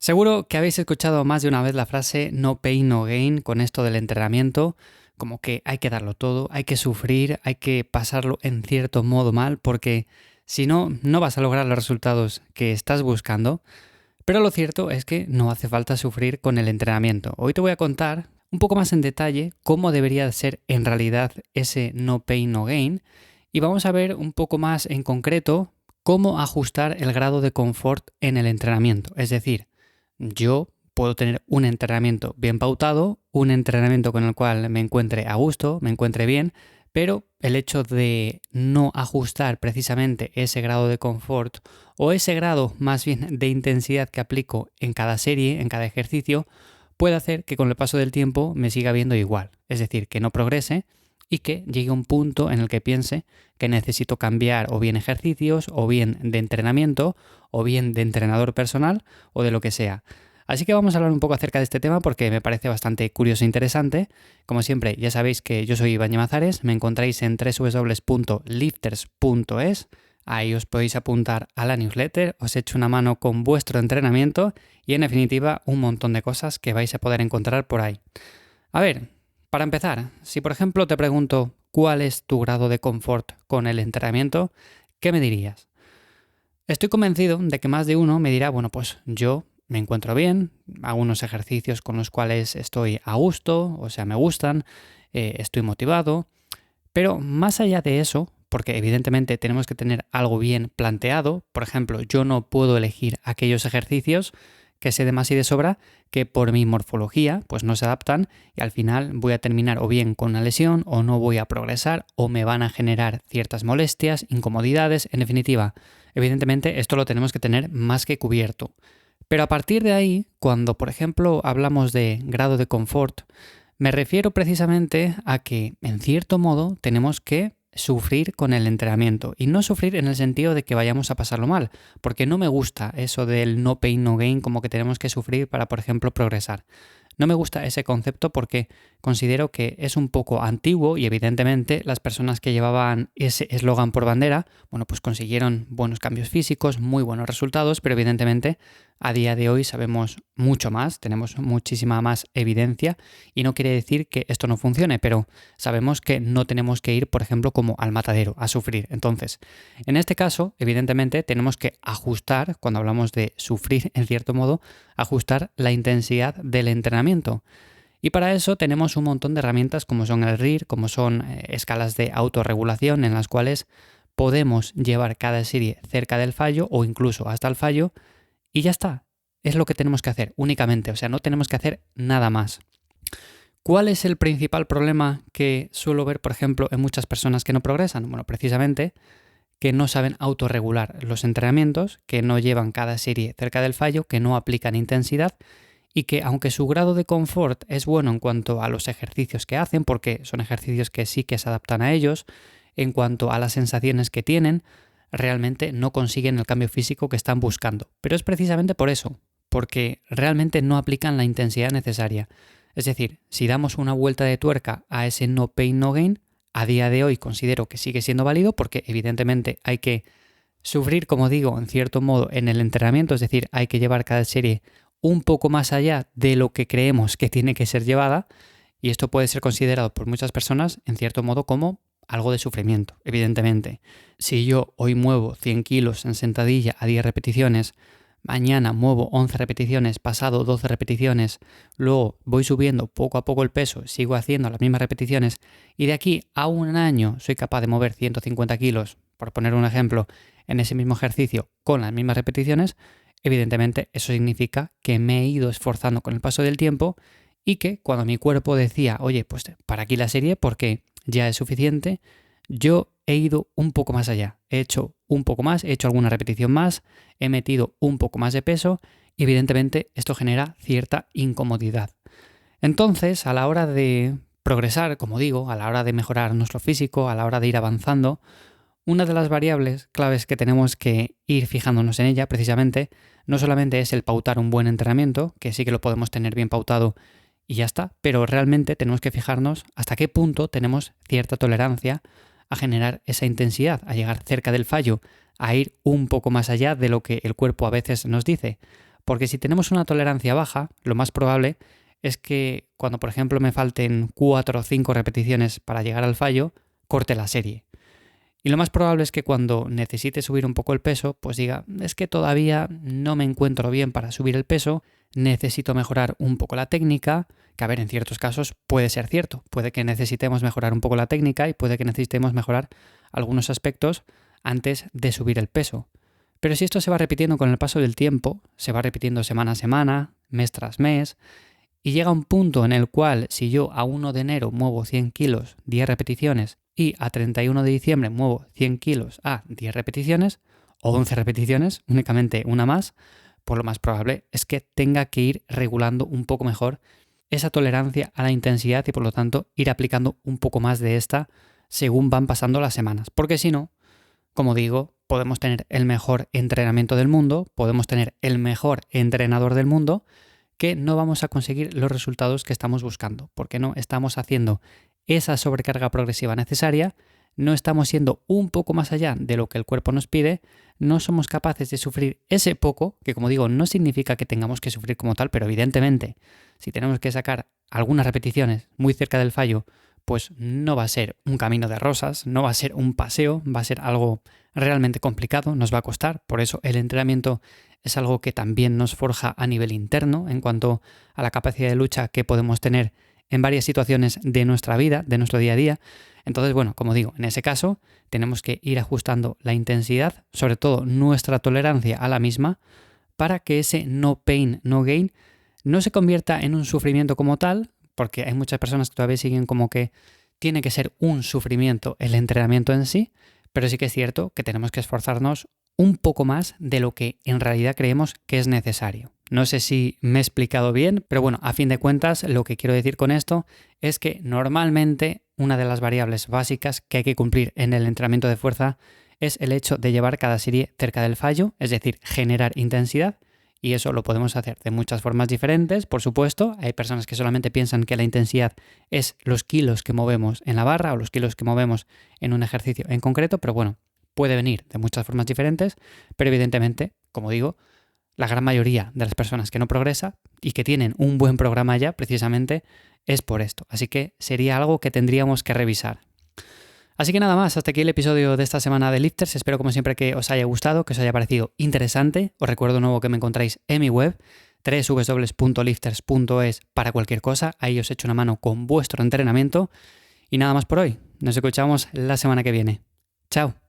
Seguro que habéis escuchado más de una vez la frase no pain, no gain con esto del entrenamiento, como que hay que darlo todo, hay que sufrir, hay que pasarlo en cierto modo mal, porque si no, no vas a lograr los resultados que estás buscando. Pero lo cierto es que no hace falta sufrir con el entrenamiento. Hoy te voy a contar un poco más en detalle cómo debería ser en realidad ese no pain, no gain, y vamos a ver un poco más en concreto cómo ajustar el grado de confort en el entrenamiento. Es decir, yo puedo tener un entrenamiento bien pautado, un entrenamiento con el cual me encuentre a gusto, me encuentre bien, pero el hecho de no ajustar precisamente ese grado de confort o ese grado más bien de intensidad que aplico en cada serie, en cada ejercicio, puede hacer que con el paso del tiempo me siga viendo igual. Es decir, que no progrese y que llegue a un punto en el que piense que necesito cambiar o bien ejercicios, o bien de entrenamiento, o bien de entrenador personal, o de lo que sea. Así que vamos a hablar un poco acerca de este tema porque me parece bastante curioso e interesante. Como siempre, ya sabéis que yo soy Iván Llamazares, me encontráis en www.lifters.es, ahí os podéis apuntar a la newsletter, os echo una mano con vuestro entrenamiento y en definitiva un montón de cosas que vais a poder encontrar por ahí. A ver, para empezar, si por ejemplo te pregunto cuál es tu grado de confort con el entrenamiento, ¿qué me dirías? Estoy convencido de que más de uno me dirá, bueno, pues yo me encuentro bien, hago unos ejercicios con los cuales estoy a gusto, o sea, me gustan, estoy motivado, pero más allá de eso, porque evidentemente tenemos que tener algo bien planteado, por ejemplo, yo no puedo elegir aquellos ejercicios que sé de más y de sobra que por mi morfología pues no se adaptan y al final voy a terminar o bien con una lesión o no voy a progresar o me van a generar ciertas molestias, incomodidades, en definitiva. Evidentemente esto lo tenemos que tener más que cubierto. Pero a partir de ahí, cuando por ejemplo hablamos de grado de confort, me refiero precisamente a que en cierto modo tenemos que sufrir con el entrenamiento y no sufrir en el sentido de que vayamos a pasarlo mal, porque no me gusta eso del no pain no gain, como que tenemos que sufrir para por ejemplo progresar. No me gusta ese concepto porque considero que es un poco antiguo y evidentemente las personas que llevaban ese eslogan por bandera, bueno, pues consiguieron buenos cambios físicos, muy buenos resultados, pero evidentemente a día de hoy sabemos mucho más, tenemos muchísima más evidencia y no quiere decir que esto no funcione, pero sabemos que no tenemos que ir, por ejemplo, como al matadero, a sufrir. Entonces, en este caso, evidentemente tenemos que ajustar, cuando hablamos de sufrir en cierto modo, ajustar la intensidad del entrenamiento. Y para eso tenemos un montón de herramientas como son el RIR, como son escalas de autorregulación en las cuales podemos llevar cada serie cerca del fallo o incluso hasta el fallo y ya está. Es lo que tenemos que hacer únicamente, o sea, no tenemos que hacer nada más. ¿Cuál es el principal problema que suelo ver, por ejemplo, en muchas personas que no progresan? Bueno, precisamente que no saben autorregular los entrenamientos, que no llevan cada serie cerca del fallo, que no aplican intensidad y que aunque su grado de confort es bueno en cuanto a los ejercicios que hacen, porque son ejercicios que sí que se adaptan a ellos, en cuanto a las sensaciones que tienen, realmente no consiguen el cambio físico que están buscando. Pero es precisamente por eso, porque realmente no aplican la intensidad necesaria. Es decir, si damos una vuelta de tuerca a ese no pain no gain, a día de hoy considero que sigue siendo válido porque evidentemente hay que sufrir, como digo, en cierto modo en el entrenamiento, es decir, hay que llevar cada serie un poco más allá de lo que creemos que tiene que ser llevada y esto puede ser considerado por muchas personas en cierto modo como algo de sufrimiento, evidentemente. Si yo hoy muevo 100 kilos en sentadilla a 10 repeticiones, mañana muevo 11 repeticiones, pasado 12 repeticiones, luego voy subiendo poco a poco el peso, sigo haciendo las mismas repeticiones y de aquí a un año soy capaz de mover 150 kilos, por poner un ejemplo, en ese mismo ejercicio con las mismas repeticiones, evidentemente eso significa que me he ido esforzando con el paso del tiempo y que cuando mi cuerpo decía, oye, pues para aquí la serie porque ya es suficiente, yo he ido un poco más allá, he hecho un poco más, he hecho alguna repetición más, he metido un poco más de peso y evidentemente esto genera cierta incomodidad. Entonces, a la hora de progresar, como digo, a la hora de mejorar nuestro físico, a la hora de ir avanzando, una de las variables claves que tenemos que ir fijándonos en ella precisamente no solamente es el pautar un buen entrenamiento, que sí que lo podemos tener bien pautado y ya está, pero realmente tenemos que fijarnos hasta qué punto tenemos cierta tolerancia a generar esa intensidad, a llegar cerca del fallo, a ir un poco más allá de lo que el cuerpo a veces nos dice. Porque si tenemos una tolerancia baja, lo más probable es que cuando, por ejemplo, me falten 4 o 5 repeticiones para llegar al fallo, corte la serie. Y lo más probable es que cuando necesite subir un poco el peso, pues diga, es que todavía no me encuentro bien para subir el peso, necesito mejorar un poco la técnica, que a ver, en ciertos casos puede ser cierto, puede que necesitemos mejorar un poco la técnica y puede que necesitemos mejorar algunos aspectos antes de subir el peso. Pero si esto se va repitiendo con el paso del tiempo, se va repitiendo semana a semana, mes tras mes, y llega un punto en el cual si yo a 1 de enero muevo 100 kilos, 10 repeticiones, y a 31 de diciembre muevo 100 kilos a 10 repeticiones, o 11 repeticiones, únicamente una más, pues lo más probable es que tenga que ir regulando un poco mejor esa tolerancia a la intensidad y por lo tanto ir aplicando un poco más de esta según van pasando las semanas. Porque si no, como digo, podemos tener el mejor entrenamiento del mundo, podemos tener el mejor entrenador del mundo, que no vamos a conseguir los resultados que estamos buscando, porque no estamos haciendo esa sobrecarga progresiva necesaria, no estamos yendo un poco más allá de lo que el cuerpo nos pide, no somos capaces de sufrir ese poco, que como digo, no significa que tengamos que sufrir como tal, pero evidentemente, si tenemos que sacar algunas repeticiones muy cerca del fallo, pues no va a ser un camino de rosas, no va a ser un paseo, va a ser algo realmente complicado, nos va a costar, por eso el entrenamiento es algo que también nos forja a nivel interno en cuanto a la capacidad de lucha que podemos tener en varias situaciones de nuestra vida, de nuestro día a día. Entonces, bueno, como digo, en ese caso tenemos que ir ajustando la intensidad, sobre todo nuestra tolerancia a la misma, para que ese no pain, no gain no se convierta en un sufrimiento como tal, porque hay muchas personas que todavía siguen como que tiene que ser un sufrimiento el entrenamiento en sí, pero sí que es cierto que tenemos que esforzarnos un poco más de lo que en realidad creemos que es necesario. No sé si me he explicado bien, pero bueno, a fin de cuentas lo que quiero decir con esto es que normalmente una de las variables básicas que hay que cumplir en el entrenamiento de fuerza es el hecho de llevar cada serie cerca del fallo, es decir, generar intensidad, y eso lo podemos hacer de muchas formas diferentes, por supuesto. Hay personas que solamente piensan que la intensidad es los kilos que movemos en la barra o los kilos que movemos en un ejercicio en concreto, pero bueno, puede venir de muchas formas diferentes, pero evidentemente, como digo, la gran mayoría de las personas que no progresa y que tienen un buen programa ya, precisamente, es por esto. Así que sería algo que tendríamos que revisar. Así que nada más, hasta aquí el episodio de esta semana de Lifters. Espero como siempre que os haya gustado, que os haya parecido interesante. Os recuerdo de nuevo que me encontráis en mi web, www.lifters.es, para cualquier cosa. Ahí os echo una mano con vuestro entrenamiento. Y nada más por hoy. Nos escuchamos la semana que viene. Chao.